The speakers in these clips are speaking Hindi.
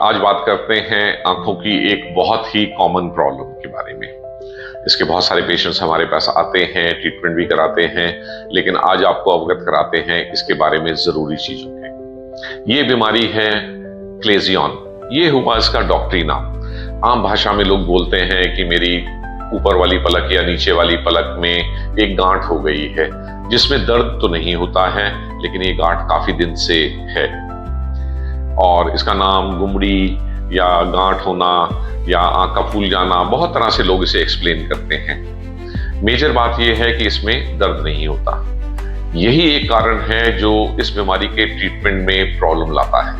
आज बात करते हैं आंखों की एक बहुत ही कॉमन प्रॉब्लम के बारे में। इसके बहुत सारे पेशेंट्स हमारे पास आते हैं, ट्रीटमेंट भी कराते हैं, लेकिन आज आपको अवगत कराते हैं इसके बारे में जरूरी चीजों के। ये बीमारी है क्लेजियन। ये हुआ इसका डॉक्टरी नाम। आम भाषा में लोग बोलते हैं कि मेरी ऊपर वाली पलक या नीचे वाली पलक में एक गांठ हो गई है, जिसमें दर्द तो नहीं होता है, लेकिन ये गांठ काफी दिन से है। और इसका नाम गुमड़ी या गांठ होना या आंख का फूल जाना, बहुत तरह से लोग इसे एक्सप्लेन करते हैं। मेजर बात यह है कि इसमें दर्द नहीं होता। यही एक कारण है जो इस बीमारी के ट्रीटमेंट में प्रॉब्लम लाता है।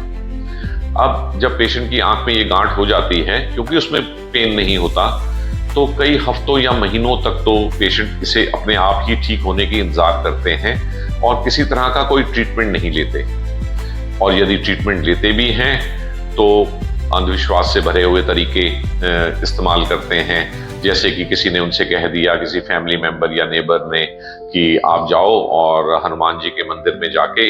अब जब पेशेंट की आंख में ये गांठ हो जाती है, क्योंकि उसमें पेन नहीं होता, तो कई हफ्तों या महीनों तक तो पेशेंट इसे अपने आप ही ठीक होने की इंतजार करते हैं और किसी तरह का कोई ट्रीटमेंट नहीं लेते। और यदि ट्रीटमेंट लेते भी हैं तो अंधविश्वास से भरे हुए तरीके इस्तेमाल करते हैं, जैसे कि किसी ने उनसे कह दिया, किसी फैमिली मेंबर या नेबर ने, कि आप जाओ और हनुमान जी के मंदिर में जाके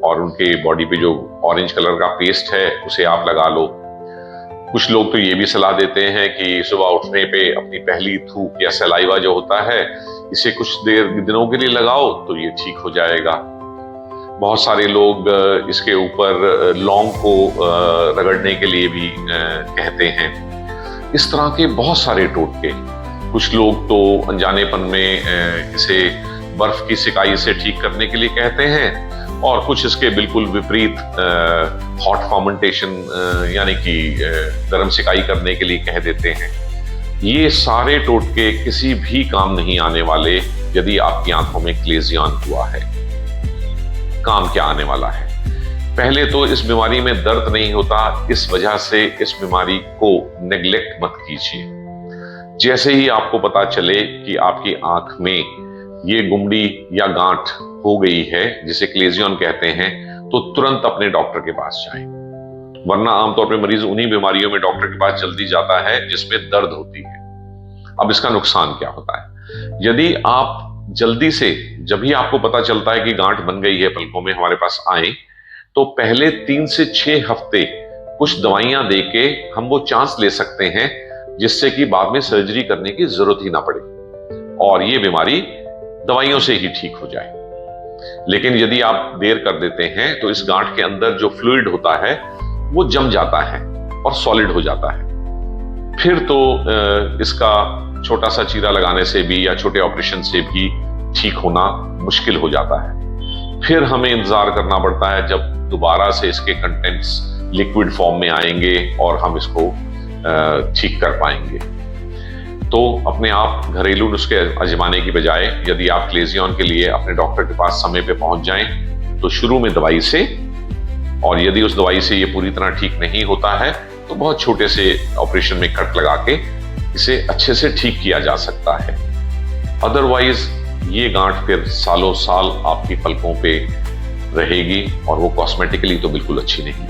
और उनके बॉडी पे जो ऑरेंज कलर का पेस्ट है उसे आप लगा लो। कुछ लोग तो ये भी सलाह देते हैं कि सुबह उठने पे अपनी पहली थूक या सलाइवा जो होता है, इसे कुछ दिनों के लिए लगाओ तो ये ठीक हो जाएगा। बहुत सारे लोग इसके ऊपर लौंग को रगड़ने के लिए भी कहते हैं। इस तरह के बहुत सारे टोटके। कुछ लोग तो अनजानेपन में इसे बर्फ की सिकाई से ठीक करने के लिए कहते हैं, और कुछ इसके बिल्कुल विपरीत हॉट फर्मेंटेशन यानी कि गर्म सिकाई करने के लिए कह देते हैं। ये सारे टोटके किसी भी काम नहीं आने वाले यदि आपकी आंखों में क्लेजियन हुआ है। काम क्या आने वाला है? पहले तो इस बीमारी में दर्द नहीं होता, इस वजह से इस बीमारी को नेग्लेक्ट मत कीजिए। जैसे ही आपको पता चले कि आपकी आंख में ये गुमड़ी या गांठ हो गई है, जिसे क्लेजियन कहते हैं, तो तुरंत अपने डॉक्टर के पास जाएं। वरना आमतौर पर मरीज उन्हीं बीमारियों में डॉक्टर के पास जल्दी जाता है जिसमें दर्द होती है। अब इसका नुकसान क्या होता है? यदि आप जल्दी से, जब भी आपको पता चलता है कि गांठ बन गई है पलकों में, हमारे पास आए, तो पहले 3 से 6 हफ्ते कुछ दवाइयां देके हम वो चांस ले सकते हैं जिससे कि बाद में सर्जरी करने की जरूरत ही ना पड़े और ये बीमारी दवाइयों से ही ठीक हो जाए। लेकिन यदि आप देर कर देते हैं तो इस गांठ के अंदर जो फ्लूइड होता है वो जम जाता है और सॉलिड हो जाता है। फिर तो इसका छोटा सा चीरा लगाने से भी या छोटे ऑपरेशन से भी ठीक होना मुश्किल हो जाता है। फिर हमें इंतजार करना पड़ता है जब दोबारा से इसके कंटेंट्स लिक्विड फॉर्म में आएंगे और हम इसको ठीक कर पाएंगे। तो अपने आप घरेलू नुस्खे आजमाने की बजाय यदि आप क्लेजियन के लिए अपने डॉक्टर के पास समय पे पहुंच जाएं तो शुरू में दवाई से, और यदि उस दवाई से ये पूरी तरह ठीक नहीं होता है तो बहुत छोटे से ऑपरेशन में कट लगा के इसे अच्छे से ठीक किया जा सकता है। अदरवाइज ये गांठ फिर सालों साल आपकी पलकों पे रहेगी और वो कॉस्मेटिकली तो बिल्कुल अच्छी नहीं।